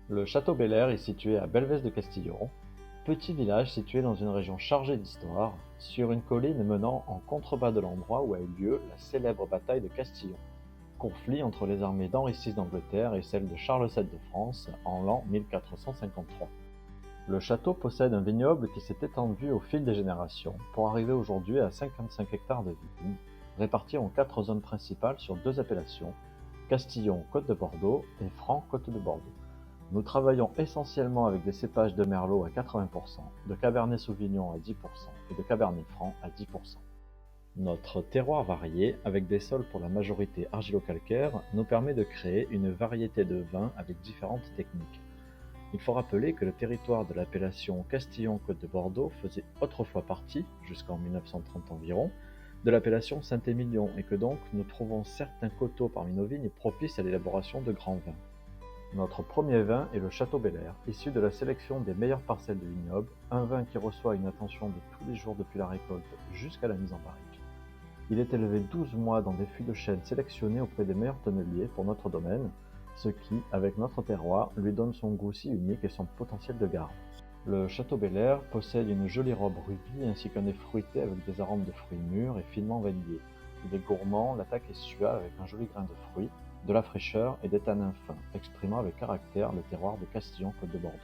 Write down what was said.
Le château Bel-Air est situé à Belvès de Castillon, petit village situé dans une région chargée d'histoire, sur une colline menant en contrebas de l'endroit où a eu lieu la célèbre bataille de Castillon, conflit entre les armées d'Henri VI d'Angleterre et celles de Charles VII de France en l'an 1453. Le château possède un vignoble qui s'est étendu au fil des générations pour arriver aujourd'hui à 55 hectares de vignes, répartis en 4 zones principales sur 2 appellations, Castillon Côte de Bordeaux et Franc Côte de Bordeaux. Nous travaillons essentiellement avec des cépages de Merlot à 80%, de Cabernet Sauvignon à 10% et de Cabernet Franc à 10%. Notre terroir varié, avec des sols pour la majorité argilo-calcaires, nous permet de créer une variété de vins avec différentes techniques. Il faut rappeler que le territoire de l'appellation Castillon-Côte de Bordeaux faisait autrefois partie, jusqu'en 1930 environ, de l'appellation Saint-Émilion et que donc nous trouvons certains coteaux parmi nos vignes propices à l'élaboration de grands vins. Notre premier vin est le Château Bel-Air, issu de la sélection des meilleures parcelles du vignoble, un vin qui reçoit une attention de tous les jours depuis la récolte jusqu'à la mise en barrique. Il est élevé 12 mois dans des fûts de chêne sélectionnés auprès des meilleurs tonneliers pour notre domaine, ce qui, avec notre terroir, lui donne son goût si unique et son potentiel de garde. Le Château Bel-Air possède une jolie robe rubis ainsi qu'un nez fruité avec des arômes de fruits mûrs et finement vanillés. Il est gourmand, l'attaque est suave avec un joli grain de fruits, de la fraîcheur et des tanins fins, exprimant avec caractère le terroir de Castillon-Côte de Bordeaux.